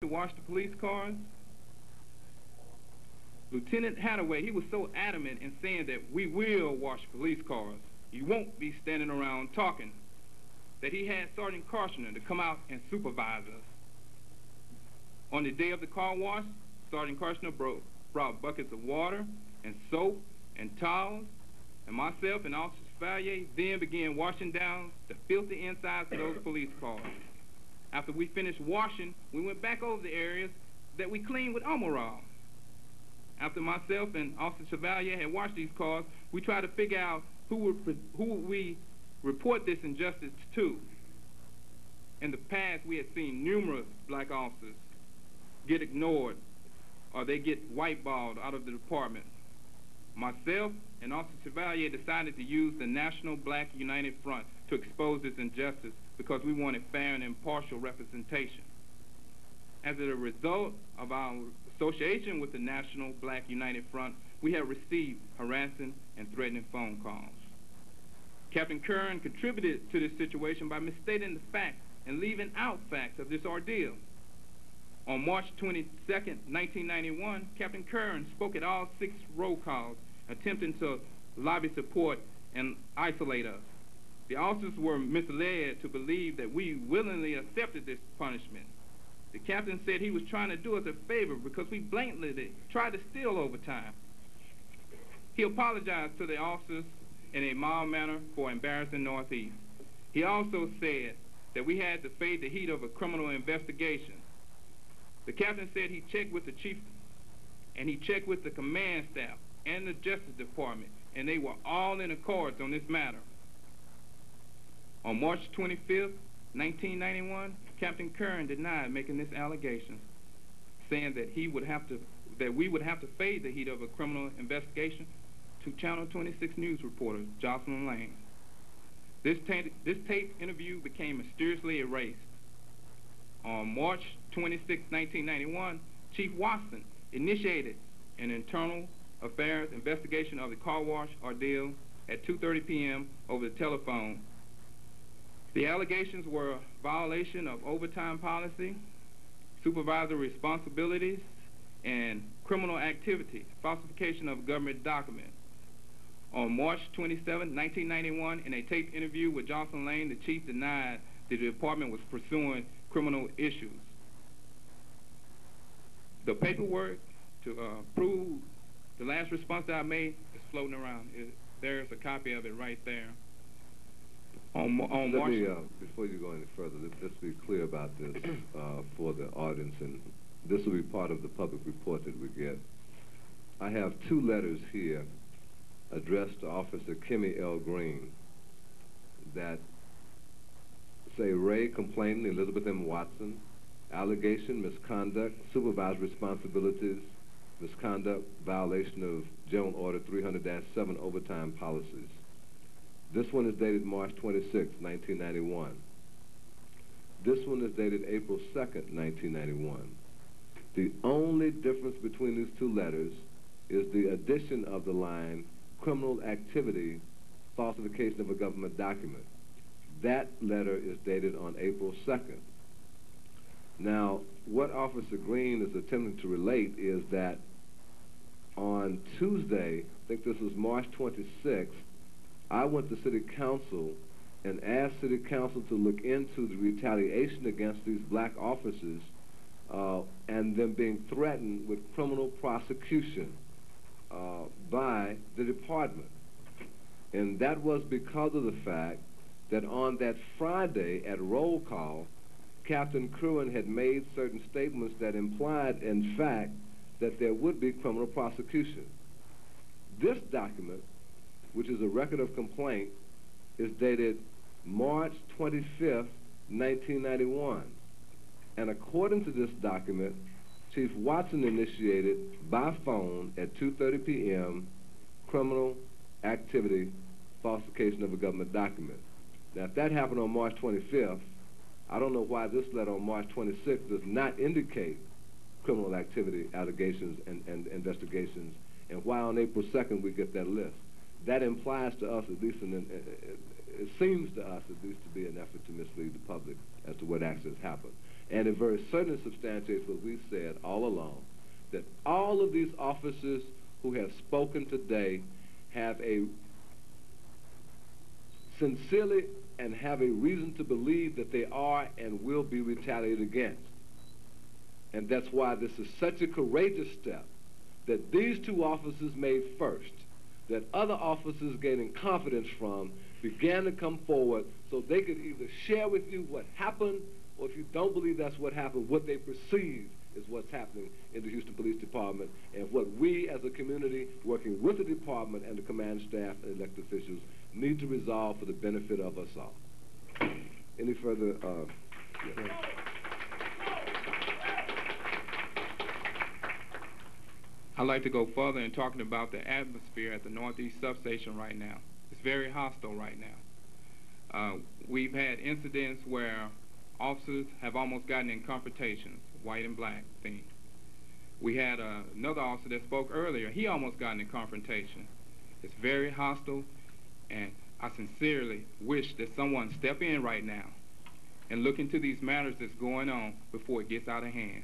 to wash the police cars? Lieutenant Hathaway, he was so adamant in saying that we will wash police cars. You won't be standing around talking, that he had Sergeant Karshner to come out and supervise us. On the day of the car wash, Sergeant Karshner brought buckets of water and soap and towels, and myself and Officer Chevalier then began washing down the filthy insides of those police cars. After we finished washing, we went back over the areas that we cleaned with Almirall. After myself and Officer Chevalier had washed these cars, we tried to figure out who would we report this injustice to. In the past, we had seen numerous black officers get ignored or they get whiteballed out of the department. Myself and Officer Chevalier decided to use the National Black United Front to expose this injustice because we wanted fair and impartial representation. As a result of our association with the National Black United Front, we have received harassing and threatening phone calls. Captain Curran contributed to this situation by misstating the facts and leaving out facts of this ordeal. On March 22nd, 1991, Captain Curran spoke at all 6 roll calls, attempting to lobby support and isolate us. The officers were misled to believe that we willingly accepted this punishment. The captain said he was trying to do us a favor because we blatantly tried to steal overtime. He apologized to the officers in a mild manner for embarrassing Northeast. He also said that we had to fade the heat of a criminal investigation. The captain said he checked with the chief and he checked with the command staff and the Justice Department, and they were all in accord on this matter. On March 25th, 1991, Captain Curran denied making this allegation, saying that we would have to fade the heat of a criminal investigation to Channel 26 news reporter Jocelyn Lane. This taped interview became mysteriously erased. On March 26, 1991, Chief Watson initiated an internal affairs investigation of the car wash ordeal at 2:30 p.m. over the telephone. The allegations were violation of overtime policy, supervisory responsibilities, and criminal activities, falsification of government documents. On March 27, 1991, in a taped interview with Jocelyn Lane, the chief denied that the department was pursuing criminal issues. The paperwork to prove the last response that I made is floating around. There's a copy of it right there. Before you go any further, let's be clear about this for the audience, and this will be part of the public report that we get. I have 2 letters here addressed to Officer Kimmy L. Green that say Ray complaining, Elizabeth M. Watson, allegation, misconduct, supervisory responsibilities, misconduct, violation of General Order 300-7 overtime policies. This one is dated March 26, 1991. This one is dated April 2nd, 1991. The only difference between these 2 letters is the addition of the line, criminal activity, falsification of a government document. That letter is dated on April 2nd. Now, what Officer Green is attempting to relate is that on Tuesday, I think this was March 26th, I went to City Council and asked City Council to look into the retaliation against these black officers and them being threatened with criminal prosecution by the department. And that was because of the fact that on that Friday at roll call, Captain Curran had made certain statements that implied, in fact, that there would be criminal prosecution. This document, which is a record of complaint, is dated March 25th, 1991. And according to this document, Chief Watson initiated by phone at 2:30 p.m. criminal activity, falsification of a government document. Now, if that happened on March 25th, I don't know why this letter on March 26th does not indicate criminal activity allegations and investigations, and why on April 2nd we get that list. That implies to us, at least, it seems to us at least, to be an effort to mislead the public as to what actually has happened. And it very certainly substantiates what we've said all along, that all of these officers who have spoken today have a sincerely and have a reason to believe that they are and will be retaliated against. And that's why this is such a courageous step that these two officers made first, that other officers gaining confidence from began to come forward so they could either share with you what happened, or if you don't believe that's what happened, what they perceive is what's happening in the Houston Police Department, and what we as a community, working with the department and the command staff and elected officials, need to resolve for the benefit of us all. Any further? Yeah. I'd like to go further in talking about the atmosphere at the Northeast substation right now. It's very hostile right now. We've had incidents where officers have almost gotten in confrontations, white and black thing. We had another officer that spoke earlier. He almost got in a confrontation. It's very hostile, and I sincerely wish that someone step in right now and look into these matters that's going on before it gets out of hand.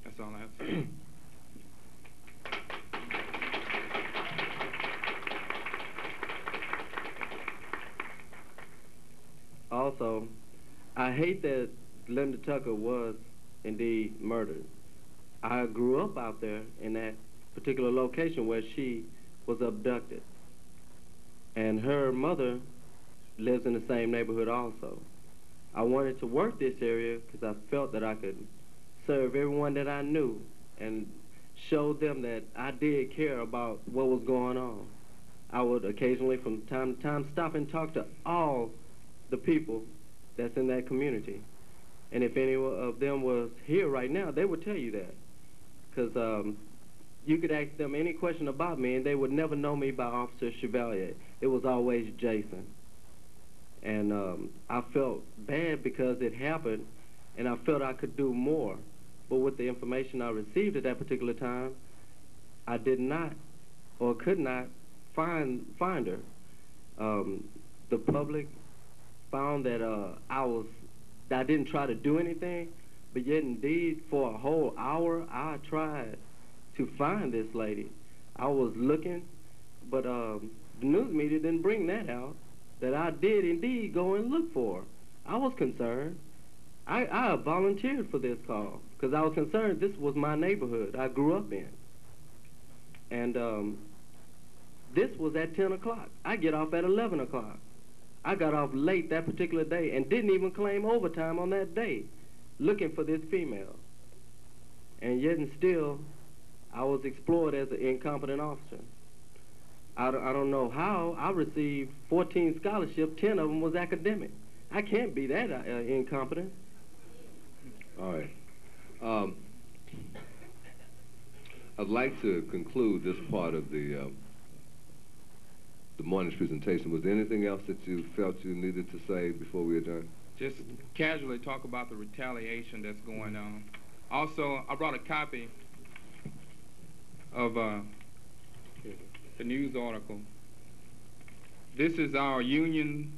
That's all I have to say. Also, I hate that Linda Tucker was indeed murdered. I grew up out there in that particular location where she was abducted. And her mother lives in the same neighborhood also. I wanted to work this area because I felt that I could serve everyone that I knew and show them that I did care about what was going on. I would occasionally, from time to time, stop and talk to all the people that's in that community. And if any of them was here right now, they would tell you that. Because you could ask them any question about me, and they would never know me by Officer Chevalier. It was always Jason. And I felt bad because it happened, and I felt I could do more. But with the information I received at that particular time, I did not or could not find her. The public found that I didn't try to do anything, but yet indeed for a whole hour I tried to find this lady. I was looking, but the news media didn't bring that out, that I did indeed go and look for her. I was concerned. I volunteered for this call because I was concerned this was my neighborhood I grew up in. And this was at 10 o'clock. I get off at 11 o'clock. I got off late that particular day and didn't even claim overtime on that day looking for this female. And yet and still, I was explored as an incompetent officer. I don't know how. I received 14 scholarships, 10 of them was academic. I can't be that incompetent. All right. I'd like to conclude this part of the morning's presentation. Was there anything else that you felt you needed to say before we adjourn? Just casually talk about the retaliation that's going on. Also, I brought a copy of the news article. This is our union.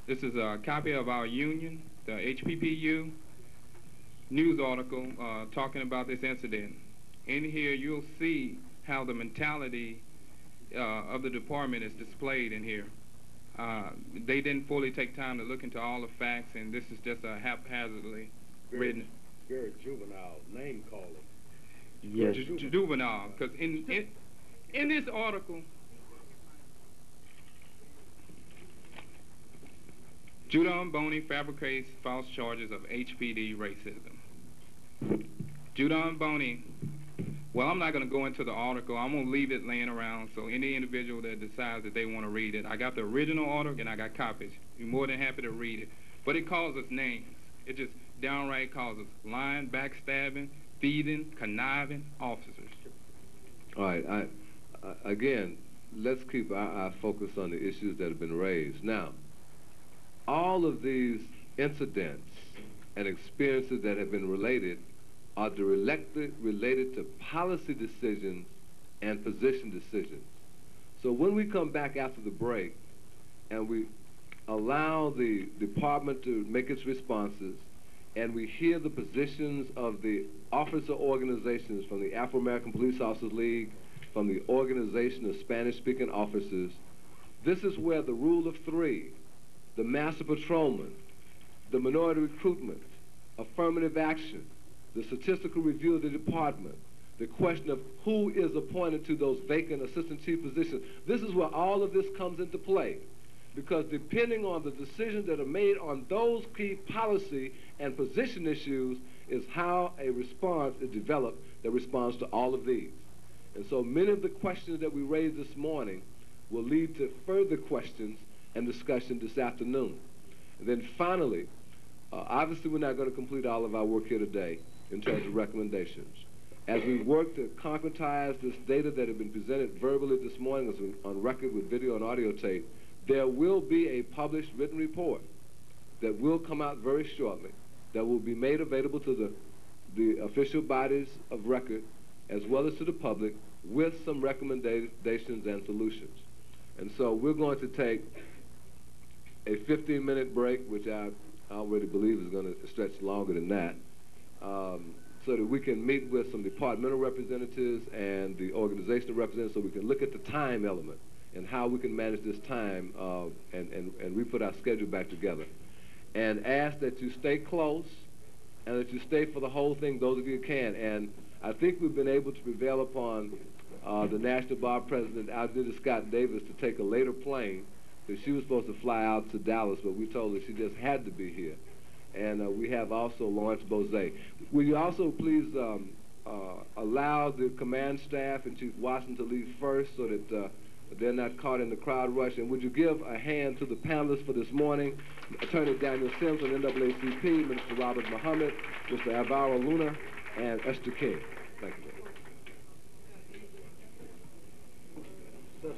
This is a copy of our union, the HPPU news article talking about this incident. In here, you'll see how the mentality of the department is displayed in here. They didn't fully take time to look into all the facts, and this is just a haphazardly written. Very juvenile name calling. Yes. Juvenile, because in this article, Don Boney fabricates false charges of HPD racism. Don Boney, well, I'm not going to go into the article. I'm going to leave it laying around so any individual that decides that they want to read it. I got the original article and I got copies. You're more than happy to read it. But it calls us names. It just downright calls us lying, backstabbing, thieving, conniving officers. All right. Again, let's keep our focus on the issues that have been raised. Now, all of these incidents and experiences that have been related are directly related to policy decisions and position decisions. So when we come back after the break and we allow the department to make its responses and we hear the positions of the officer organizations from the Afro-American Police Officers League, from the Organization of Spanish-Speaking Officers, this is where the rule of three, the master patrolman, the minority recruitment, affirmative action, the statistical review of the department, the question of who is appointed to those vacant assistant chief positions, this is where all of this comes into play. Because depending on the decisions that are made on those key policy and position issues is how a response is developed that responds to all of these. And so many of the questions that we raised this morning will lead to further questions and discussion this afternoon. And then finally, obviously we're not going to complete all of our work here today in terms of recommendations. As we work to concretize this data that has been presented verbally this morning, as on record with video and audio tape, there will be a published written report that will come out very shortly that will be made available to the official bodies of record as well as to the public with some recommendations and solutions. And so we're going to take a 15-minute break, which I already believe is going to stretch longer than that, so that we can meet with some departmental representatives and the organizational representatives so we can look at the time element and how we can manage this time and re-put our schedule back together. And ask that you stay close and that you stay for the whole thing, those of you who can. And I think we've been able to prevail upon the National Bar President, Algida Scott Davis, to take a later plane, because she was supposed to fly out to Dallas, but we told her she just had to be here. And we have also Lawrence Bozay. Will you also please allow the command staff and Chief Watson to leave first so that they're not caught in the crowd rush? And would you give a hand to the panelists for this morning? Attorney Daniel Sims from NAACP, Minister Robert Muhammad, Mr. Alvaro Luna, and Esther King. Thank you.